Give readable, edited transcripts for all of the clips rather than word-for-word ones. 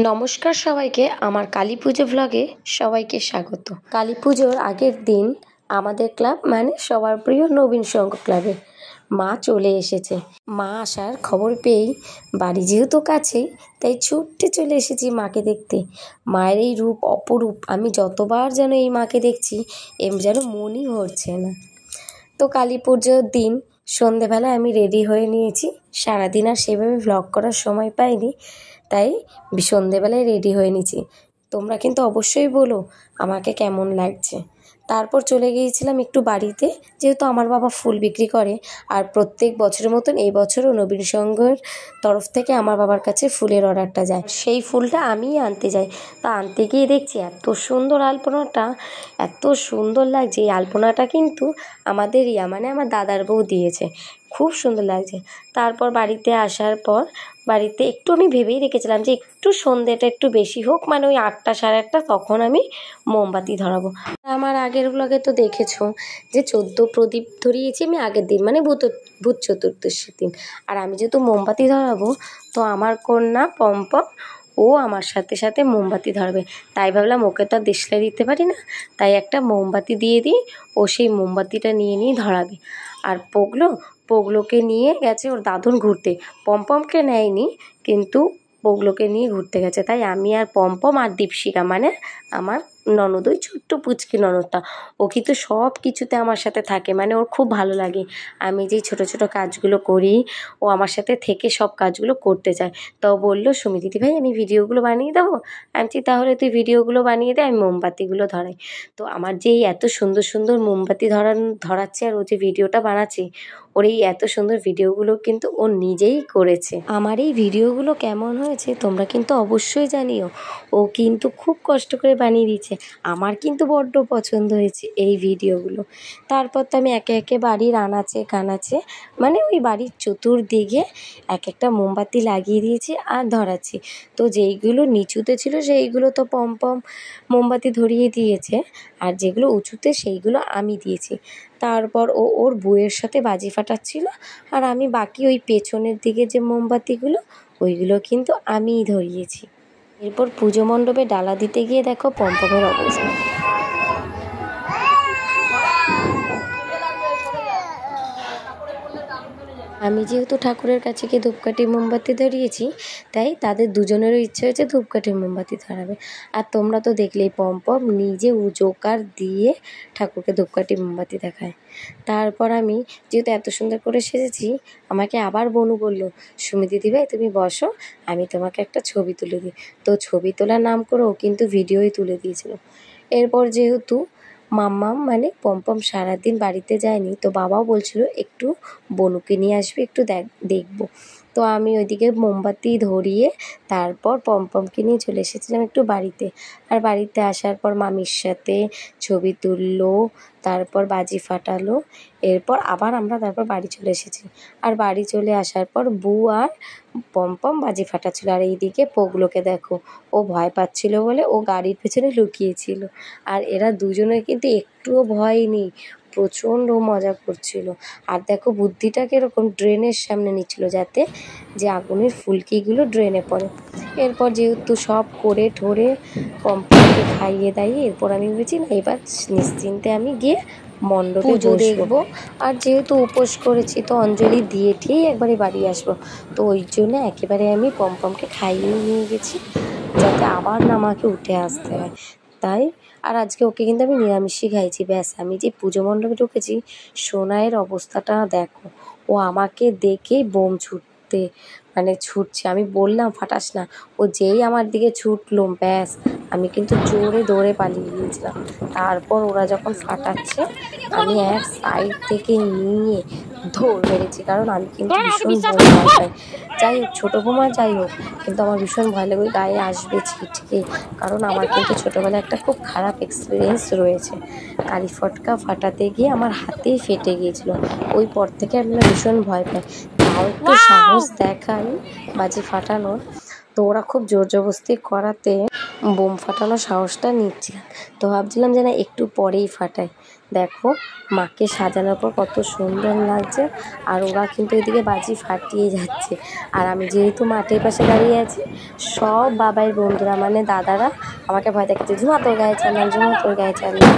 নমস্কার সবাইকে, আমার কালী পুজো ভ্লগে সবাইকে স্বাগত। কালী পুজোর আগের দিন আমাদের ক্লাব মানে সবার প্রিয় নবীন সংঘ ক্লাবে মা চলে এসেছে। মা আসার খবর পেয়েই বাড়ি যেহেতু কাছেই, তাই ছুটতে চলে এসেছি মাকে দেখতে। মায়ের এই রূপ অপরূপ, আমি যতবার যেন এই মাকে দেখছি যেন মনই ভরছে না। তো কালী পুজোর দিন সন্ধেবেলায় আমি রেডি হয়ে নিয়েছি। সারাদিন আর সেভাবে ভ্লগ করার সময় পাইনি, তাই সন্ধেবেলায় রেডি হয়ে নিয়েছি। তোমরা কিন্তু অবশ্যই বলো আমাকে কেমন লাগছে। তারপর চলে গিয়েছিলাম একটু বাড়িতে, যেহেতু আমার বাবা ফুল বিক্রি করে আর প্রত্যেক বছরের মতন এই বছরও নবীন সংঘের তরফ থেকে আমার বাবার কাছে ফুলের অর্ডারটা যায়। সেই ফুলটা আমিই আনতে যাই। তা আনতে গিয়ে দেখছি এত সুন্দর আলপনাটা, এত সুন্দর লাগছে। এই আলপনাটা কিন্তু আমাদের মানে আমার দাদার বউ দিয়েছে, খুব সুন্দর লাগছে। তারপর বাড়িতে আসার পর বাড়িতে একটু আমি ভেবেই রেখেছিলাম যে একটু সন্ধ্যেটা একটু বেশি হোক, মানে ওই 8টা সাড়ে 8টা, তখন আমি মোমবাতি ধরাবো। আমার আগের ব্লগে তো দেখেছো যে 14 প্রদীপ ধরিয়েছি আমি আগের দিন, মানে ভূত চতুর্দশীর দিন। আর আমি যেহেতু মোমবাতি ধরাবো, তো আমার কন্যা পম্পম ও আমার সাথে সাথে মোমবাতি ধরবে। তাই ভাবলাম ওকে তো আর দেশলাই দিতে পারি না, তাই একটা মোমবাতি দিয়ে দিই, ও সেই মোমবাতিটা নিয়ে ধরাবে। আর পোগলোকে নিয়ে গেছে ওর দাদুন ঘুরতে। পম্পমকে নেয়নি, কিন্তু পোগলোকে নিয়ে ঘুরতে গেছে। তাই আমি আর পম্পম আর দীপশিকা, মানে আমার ননদ, ওই ছোট্ট পুচকি ননদটা, ও কিন্তু সব কিছুতে আমার সাথে থাকে, মানে ওর খুব ভালো লাগে আমি যেই ছোট ছোট কাজগুলো করি, ও আমার সাথে থেকে সব কাজগুলো করতে চায়। তো বললো, সুমি দিদি ভাই আমি ভিডিওগুলো বানিয়ে দেবো। আমি তাহলে তুই ভিডিওগুলো বানিয়ে দে, আমি মোমবাতিগুলো ধরাই। তো আমার যে এই এত সুন্দর সুন্দর মোমবাতি ধরাচ্ছে আর ও যে ভিডিওটা বানাচ্ছে, ওর এই এত সুন্দর ভিডিওগুলো কিন্তু ও নিজেই করেছে। আমার এই ভিডিওগুলো কেমন হয়েছে তোমরা কিন্তু অবশ্যই জানিও। ও কিন্তু খুব কষ্ট করে বানিয়ে দিয়েছে, আমার কিন্তু বড্ড পছন্দ হয়েছে এই ভিডিওগুলো। তারপর তো আমি একে একে বাড়ির আনাচে কানাচে, মানে ওই বাড়ির চতুর্দিকে এক একটা মোমবাতি লাগিয়ে দিয়েছি আর ধরাচ্ছি। তো যেইগুলো নিচুতে ছিল সেইগুলো তো পম্পম মোমবাতি ধরিয়ে দিয়েছে, আর যেগুলো উঁচুতে সেইগুলো আমি দিয়েছি। তারপর ও ওর বউয়ের সাথে বাজি ফাটাচ্ছিল, আর আমি বাকি ওই পেছনের দিকে যে মোমবাতিগুলো ওইগুলো কিন্তু আমিই ধরিয়েছি। এরপর পুজো মণ্ডপে ডালা দিতে গিয়ে দেখো পম্পমের অবস্থা। আমি যেহেতু ঠাকুরের কাছে গিয়ে ধূপকাঠি মোমবাতি ধরিয়েছি, তাই তাদের দুজনেরও ইচ্ছে হয়েছে ধূপকাঠি মোমবাতি ধরাবে। আর তোমরা তো দেখলেই পম্পম নিজে জোকার দিয়ে ঠাকুরকে ধূপকাঠি মোমবাতি দেখায়। তারপর আমি যেহেতু এত সুন্দর করে সেজেছি, আমাকে আবার বনু বলল, সুমি দিদি ভাই তুমি বসো, আমি তোমাকে একটা ছবি তুলে দিই। তো ছবি তোলার নাম করে ও কিন্তু ভিডিওই তুলে দিয়েছিল। এরপর যেহেতু মাম্মাম মানে পম্পম সারাদিন বাড়িতে যায়নি, তো বাবাও বলছিল একটু বনুকে নিয়ে আসবে, একটু দেখবো। তো আমি ওইদিকে মোমবাতি ধরিয়ে তারপর পম্পমকে নিয়ে চলে এসেছিলাম একটু বাড়িতে। আর বাড়িতে আসার পর মামির সাথে ছবি তুললো, তারপর বাজি ফাটালো। এরপর আবার আমরা তারপর বাড়ি চলে এসেছি। আর বাড়ি চলে আসার পর বউ আর পম্পম বাজি ফাটাচ্ছিল। আর এইদিকে পোগলোকে দেখো, ও ভয় পাচ্ছিল বলে ও গাড়ির পেছনে লুকিয়েছিল। আর এরা দুজনে কিন্তু একটুও ভয় নেই, প্রচণ্ড মজা করছিল। আর দেখো বুদ্ধিটা কীরকম, ড্রেনের সামনে নিচ্ছিল যাতে যে আগুনের ফুলকিগুলো ড্রেনে পড়ে। এরপর যেহেতু সব করে ঠোরে পম্পমকে খাইয়ে দাইয়ে এরপর আমি ভেবেছি না এবার নিশ্চিন্তে আমি গিয়ে মণ্ডপে পুজো দেখবো। আর যেহেতু উপোস করেছি তো অঞ্জলি দিয়ে ঠিকই একবারে বাড়ি আসবো। তো ওই জন্য একেবারে আমি পম্পমকে খাইয়ে নিয়ে গেছি, যাতে আবার না আমাকে উঠে আসতে হয়। তাই আর আজকে ওকে কিন্তু আমি নিরামিষই খাইছি। ব্যাস, আমি যে পুজো মণ্ডপে ঢুকেছি, সোনাইয়ের অবস্থাটা দেখো, ও আমাকে দেখেই বোম ছুটছে। আমি বললাম ফাটাস না, ও যেই আমার দিকে ছুটলো ব্যাস আমি কিন্তু জোরে দৌড়ে পালিয়ে গিয়েছিলাম। তারপর ওরা যখন ফাটাচ্ছে আমি এক সাইড থেকে নিয়ে দৌড় মেরেছি, কারণ আমি কিন্তু ভীষণ ভয় পাই। যাই হোক, ছোটো বোমা যাই হোক, কিন্তু আমার ভীষণ ভয় লাগে ওই গায়ে আসবে ছিটকে, কারণ আমার কিন্তু ছোটোবেলায় একটা খুব খারাপ এক্সপিরিয়েন্স রয়েছে। কালী ফটকা ফাটাতে গিয়ে আমার হাতেই ফেটে গিয়েছিলো। ওই পর থেকে আমি ভীষণ ভয় পাই। তাও একটু সাহস দেখাই বাজি ফাটানোর, তো ওরা খুব জোর জবরদস্তি করাতে বোম ফাটানোর সাহসটা নিচ্ছিলাম। তো ভাবছিলাম যে না একটু পরেই ফাটাই। দেখো মাকে সাজানোর পর কত সুন্দর লাগছে। আর ওরা কিন্তু এদিকে বাজি ফাটিয়ে যাচ্ছে। আর আমি যেহেতু মাঠের পাশে দাঁড়িয়ে আছি, সব বাবাইয়ের বন্ধুরা মানে দাদারা আমাকে ভয় দেখাচ্ছে, ঝুমা তোর গায়ে চাল না, ঝুমা তোর গায়ে চাল না।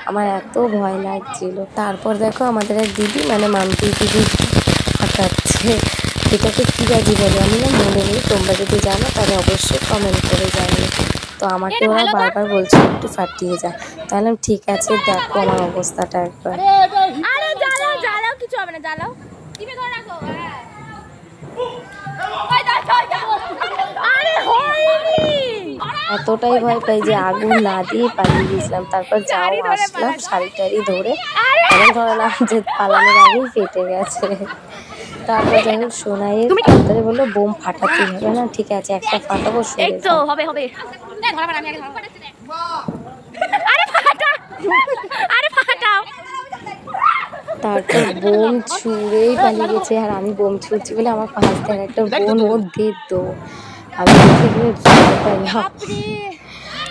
আমার এত ভয় লাগছিল। তারপর দেখো আমাদের এক দিদি মানে মাম্পি দিদি ফাটাচ্ছে। এটাকে কী বাজি বলে আমি না মনে নেই, তোমরা যদি জানো তাহলে অবশ্যই কমেন্ট করে জানাবে। তো আমাকে ওরা বারবার বলছে একটু ফাটিয়ে যা, তাহলে ঠিক আছে। দেখো আমার অবস্থাটা একবার। এতটাই ভয় পাই যে আগুন না দিয়ে পালিয়ে গেছিলাম। তারপর যাও আসলাম শাড়ি টাড়ি ধরে, এমন ধরলাম যে পালানোর আগেই ফেটে গেছে। তারপর যাই হোক সোনাইয়ের তাড়াতাড়ি বললো বোম ফাটাতে হবে না, ঠিক আছে একটা ফাটাবো, হবে। তারপর বোম ছুঁড়েই পালিয়ে গেছে। আর আমি বোম ছুঁড়ছি বলে আমার পাশ দিয়ে একটা বোন ও দে আমি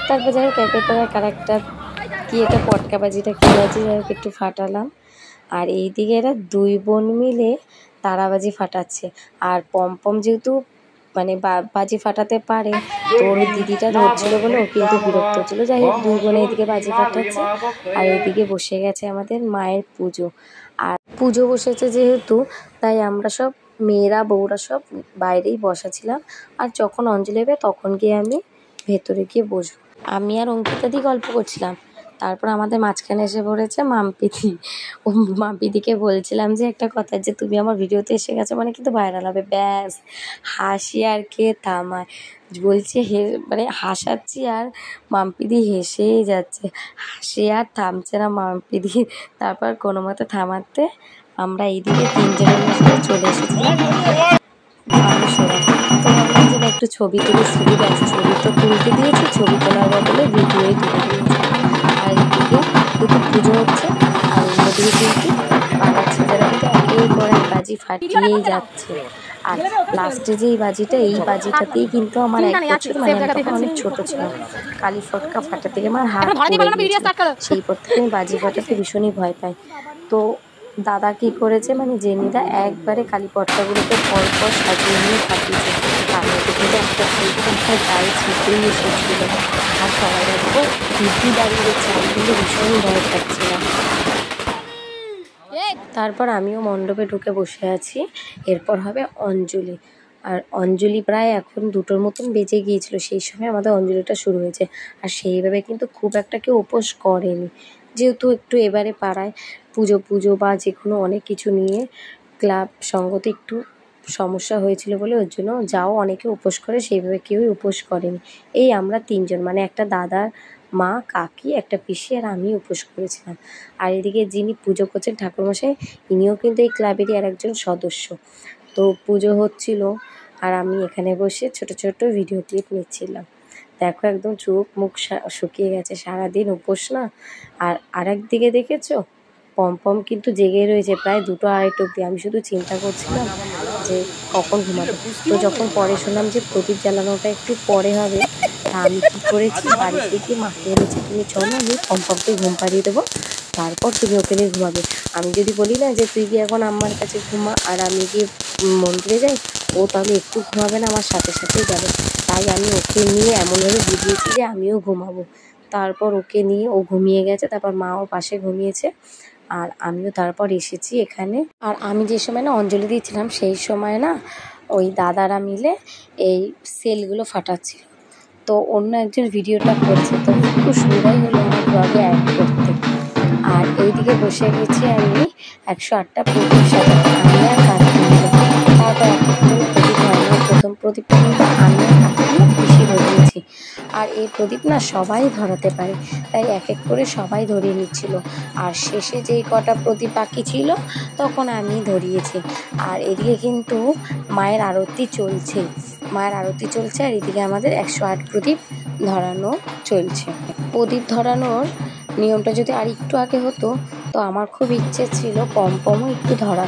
তারপর যাই হোক একের পর এক আরেকটা কি এটা পটকা বাজিটা কি বাজি যাই হোক একটু ফাটালাম। আর এইদিকে এরা দুই বোন মিলে তারাবাজি ফাটাচ্ছে। আর পম যেহেতু মানে বাজি ফাটাতে পারে, তো ওর দিদিটা ধরছিল বলে ও কিন্তু বিরক্ত হচ্ছিলো। যাই হোক দুই বোনে এদিকে বাজি ফাটাচ্ছে আর এদিকে বসে গেছে আমাদের মায়ের পুজো। আর পুজো বসেছে যেহেতু, তাই আমরা সব মেয়েরা বউরা সব বাইরেই বসা ছিলাম। আর যখন অঞ্জলি হবে তখন গিয়ে আমি ভেতরে গিয়ে বসবো। আমি আর অঙ্কিতাদি গল্প করছিলাম। তারপর আমাদের মাঝখানে এসে পড়েছে মাম্পিদি। ও মাম্পিদিকে বলছিলাম যে একটা কথা, যে তুমি আমার ভিডিওতে এসে গেছো মানে কিন্তু ভাইরাল হবে। ব্যাস হাসি আর কে থামায়, বলছে মানে হাসাচ্ছি আর মাম্পিদি হেসেই যাচ্ছে, হাসি আর থামছে না মাম্পিদি। তারপর কোনো মতে থামাতে আমরা এইদিকে তিনজনের মধ্যে চলে এসেছিলাম আমি সোনা। তো ভাবলাম যে একটু ছবি তুলে সুবিধা আছে, ছবি তো তুলতে দিয়েছি, ছবি তোলার বদলে ভিডিওই তুলে দিয়েছি। আর এদিকে দুটো পুজো হচ্ছে আর অন্যদিকে কিন্তু পাড়ার ছেলেরা কিন্তু একের পর এক বাজি ফাটিয়েই যাচ্ছে। আর লাস্টে যে এই বাজিটা, এই বাজিটাতেই কিন্তু আমার 1 বছর মানে আমি তখন অনেক ছোটো ছিলাম, কালী ফটকা ফাটা থেকে আমার হাত পড়ে গিয়েছিল। সেই পর থেকে আমি বাজি ফাটাতে ভীষণই ভয় পাই। তো দাদা কী করেছে মানে জেনিদা একবারে কালী পটকাগুলোকে পরপর সাজিয়ে নিয়ে ফাটিয়েছে। তার মধ্যে কিন্তু একটা একটা গায়ে ছিটকেই এসেছিল। আর সবাই দেখো দিদি দাঁড়িয়ে গেছে, আমি কিন্তু ভীষণ ভয় পাচ্ছিলাম। তারপর আমিও মণ্ডপে ঢুকে বসে আছি। এরপর হবে অঞ্জলি। আর অঞ্জলি প্রায় এখন 2টোর মতন বেজে গিয়েছিল, সেই সময় আমাদের অঞ্জলিটা শুরু হয়েছে। আর সেইভাবে কিন্তু খুব একটা কেউ উপোস করেনি, যেহেতু একটু এবারে পাড়ায় পুজো বা যে কোনো অনেক কিছু নিয়ে ক্লাব সঙ্গতে একটু সমস্যা হয়েছিল বলে ওর জন্য যাও অনেকে উপোস করে, সেইভাবে কেউই উপোস করেনি। এই আমরা 3জন মানে একটা দাদার মা, কাকি, একটা পিসি আর আমি উপোস করেছিলাম। আর এদিকে যিনি পুজো করছেন ঠাকুরমশাই, ইনিও কিন্তু এই ক্লাবেরই আর একজন সদস্য। তো পুজো হচ্ছিল আর আমি এখানে বসে ছোট ছোট ভিডিও ক্লিপ নিচ্ছিলাম। দেখো একদম চোখ মুখ শুকিয়ে গেছে, সারাদিন উপোস না। আর আরেকদিকে দেখেছো পম কিন্তু জেগে রয়েছে প্রায় 2-2:30 অবধি। আমি শুধু চিন্তা করছিলাম যে কখন ঘুমাবো। তো যখন পরে শুনলাম যে প্রদীপ জ্বালানোটা একটু পরে হবে, তা আমি কী করেছি বাড়িতে গিয়ে মাকে বলেছি তুমি চলো আমি পমকে ঘুম পাড়িয়ে দেবো, তারপর তুমি ওকে নিয়ে ঘুমাবে। আমি যদি বলি না যে তুই গিয়ে এখন আমার কাছে ঘুমা আর আমি গিয়ে মন্দিরে যাই, ও তাহলে একটু ঘুমাবে না, আমার সাথে সাথেই যাবে। তাই আমি ওকে নিয়ে এমনভাবে বুঝিয়েছি যে আমিও ঘুমাবো। তারপর ওকে নিয়ে ও ঘুমিয়ে গেছে, তারপর মাও পাশে ঘুমিয়েছে আর আমিও তারপর এসেছি এখানে। আর আমি যে সময় না অঞ্জলি দিয়েছিলাম সেই সময় না ওই দাদারা মিলে এই সেলগুলো ফাটাচ্ছিল। তো অন্য একজন ভিডিওটা করছে, তো খুব সুবিধাই হলো আমার ব্লগে অ্যাড করতে। আর এইদিকে বসে গেছি আমি 108টা প্রদীপ সাজাতে, আমি আর কাকি মিলে। তারপর এক এক করে প্রদীপ ধরানোর প্রথম প্রদীপটা কিন্তু আমি আর কাকি মিলে বেশি ধরিয়েছি। আর এই প্রদীপ না সবাই ধরাতে পারে, তাই এক এক করে সবাই ধরিয়ে নিচ্ছিল। আর শেষে যেই কটা প্রদীপ বাকি ছিল তখন আমি ধরিয়েছি। আর এদিকে কিন্তু মায়ের আরতি চলছে, আর এদিকে আমাদের 108 প্রদীপ ধরানো চলছে। প্রদীপ ধরানোর নিয়মটা যদি আর একটু আগে হতো তো আমার খুব ইচ্ছে ছিল পমপমও একটু ধরা।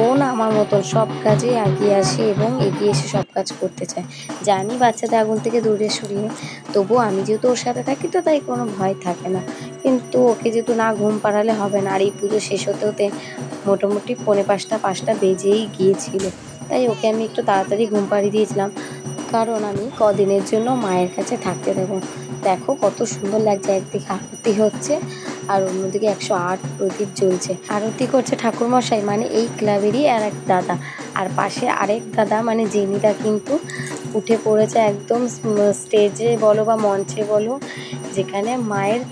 ও না আমার মতন সব কাজে এগিয়ে আসে এবং এগিয়ে এসে সব কাজ করতে চায়। জানি বাচ্চাদের আগুন থেকে দূরে সরিয়ে, তবুও আমি যেহেতু ওর সাথে থাকি তো তাই কোনো ভয় থাকে না। কিন্তু ওকে যেহেতু না ঘুম পাড়ালে হবে না, আর এই পুজো শেষ হতে হতে মোটামুটি 4:45-5টা বেজেই গিয়েছিল। তাই ওকে আমি একটু তাড়াতাড়ি ঘুম পাড়িয়ে দিয়েছিলাম, কারণ আমি কদিনের জন্য মায়ের কাছে থাকতে দেবো। দেখো কত সুন্দর লাগছে, একদিকে আরতি হচ্ছে আর অন্যদিকে 108 প্রদীপ জ্বলছে। আরতি করছে ঠাকুরমশাই, মানে এই ক্লাবেরই আর এক দাদা, আর পাশে আরেক দাদা মানে জেনিদা কিন্তু উঠে পড়েছে একদম স্টেজে বলো বা মঞ্চে বলো, যেখানে মায়ের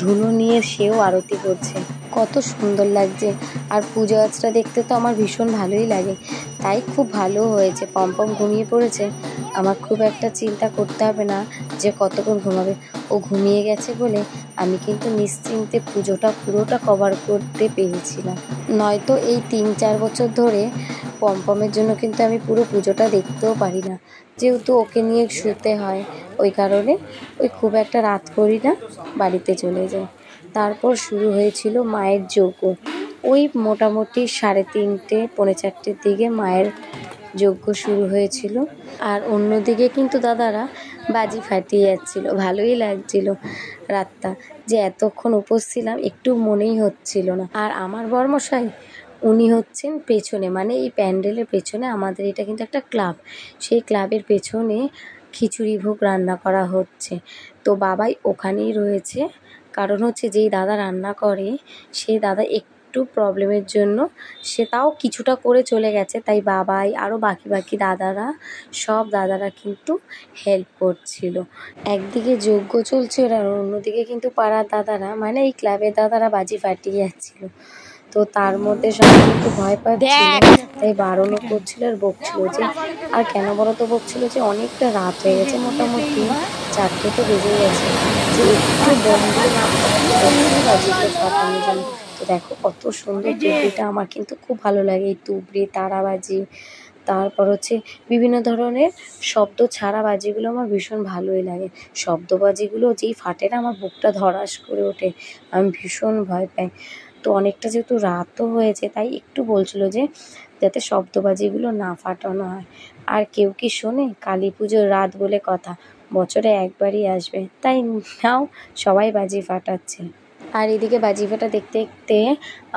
ধুনো নিয়ে সেও আরতি করছে। কত সুন্দর লাগছে। আর পুজো আচরা দেখতে তো আমার ভীষণ ভালোই লাগে, তাই খুব ভালো হয়েছে পমপম ঘুমিয়ে পড়েছে। আমার খুব একটা চিন্তা করতে হবে না যে কতক্ষণ ঘুমাবে। ও ঘুমিয়ে গেছে বলে আমি কিন্তু নিশ্চিন্তে পুজোটা পুরোটা কভার করতে পেরেছিলাম। নয়তো এই 3-4 বছর ধরে পমপমের জন্য কিন্তু আমি পুরো পুজোটা দেখতেও পারি না, যেহেতু ওকে নিয়ে শুতে হয়। ওই কারণে খুব একটা রাত করি না, বাড়িতে চলে যাই। তারপর শুরু হয়েছিল মায়ের যজ্ঞ। ওই মোটামুটি 3:30 4:45 দিকে মায়ের যজ্ঞ শুরু হয়েছিল। আর অন্যদিকে কিন্তু দাদারা বাজি ফাটিয়ে যাচ্ছিল। ভালোই লাগছিল রাতটা, যে এতক্ষণ উপোস ছিলাম একটু মনেই হচ্ছিল না। আর আমার বরমশাই উনি হচ্ছেন পেছনে, মানে এই প্যান্ডেলের পেছনে। আমাদের এটা কিন্তু একটা ক্লাব, সেই ক্লাবের পেছনে খিচুড়ি ভোগ রান্না করা হচ্ছে। তো বাবাই ওখানেই রয়েছে, কারণ হচ্ছে যেই দাদা রান্না করে সেই দাদা একটু প্রবলেমের জন্য সে তাও কিছুটা করে চলে গেছে, তাই বাবাই আরও বাকি দাদারা, সব দাদারা কিন্তু হেল্প করছিল। একদিকে যজ্ঞ চলছিল আর অন্যদিকে কিন্তু পাড়ার দাদারা, মানে এই ক্লাবের দাদারা বাজি ফাটিয়ে যাচ্ছিল। তো তার মধ্যে সবাই একটু ভয় পাচ্ছিল, তাই বারণও করছিল আর বকছিল যে, আর কেন বলো তো বকছিল যে অনেকটা রাত হয়ে গেছে, মোটামুটি 4টে তো বেজে গেছে, যে একটু বন্ধু না বাজিগুলো ফাটানোর জন্য। তো দেখো কত সুন্দর তুবড়িটা, আমার কিন্তু খুব ভালো লাগে এই তুবড়ি, তারাবাজি, তারপর হচ্ছে বিভিন্ন ধরনের শব্দ ছাড়া বাজিগুলো আমার ভীষণ ভালোই লাগে। শব্দবাজিগুলো যেই ফাটে না, আমার বুকটা ধড়াস করে ওঠে, আমি ভীষণ ভয় পাই। তো অনেকটা যেহেতু রাতও হয়েছে, তাই একটু বলছিল যে যাতে শব্দবাজিগুলো না ফাটানো হয়। আর কেউ কি শোনে, কালী পুজোর রাত বলে কথা, বছরে একবারই আসবে, তাই নাও সবাই বাজি ফাটাচ্ছে। আর এদিকে বাজি ফাটা দেখতে দেখতে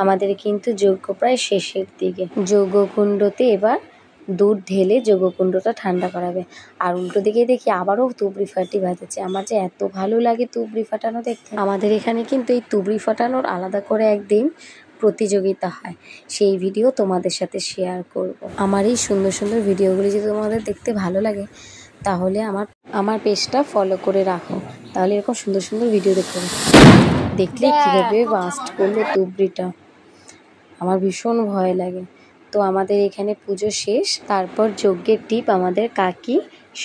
আমাদের কিন্তু যজ্ঞ প্রায় শেষের দিকে। যজ্ঞকুণ্ডতে এবার দুধ ঢেলে যজ্ঞকুণ্ডটা ঠান্ডা করাবে। আর উল্টো দিকে দেখি আবারও তুবড়ি ফাটি বাজাচ্ছে। আমার যে এত ভালো লাগে তুবড়ি ফাটানো দেখতে। আমাদের এখানে কিন্তু এই তুবড়ি ফাটানোর আলাদা করে একদিন প্রতিযোগিতা হয়, সেই ভিডিও তোমাদের সাথে শেয়ার করব। আমার এই সুন্দর সুন্দর ভিডিওগুলি যদি তোমাদের দেখতে ভালো লাগে, তাহলে আমার পেজটা ফলো করে রাখো, তাহলে এরকম সুন্দর সুন্দর ভিডিও দেখতে পাবে। দেখলে কীভাবে বাস্ট করলো তুবড়িটা, আমার ভীষণ ভয় লাগে। তো আমাদের এখানে পুজো শেষ, তারপর যজ্ঞের টিপ আমাদের কাকি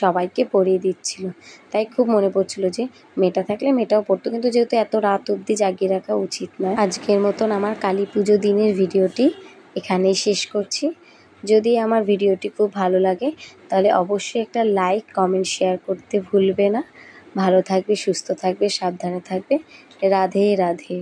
সবাইকে পরিয়ে দিচ্ছিল। তাই খুব মনে পড়ছিল যে মেয়েটা থাকলে মেয়েটাও পড়তো, কিন্তু যেহেতু এত রাত অবধি জাগিয়ে রাখা উচিত নয়। আজকের মতন আমার কালী পুজো দিনের ভিডিওটি এখানেই শেষ করছি। যদি আমার ভিডিওটি খুব ভালো লাগে তাহলে অবশ্যই একটা লাইক, কমেন্ট, শেয়ার করতে ভুলবে না। ভালো থাকবে, সুস্থ থাকবে, সাবধানে থাকবে। রাধে রাধে।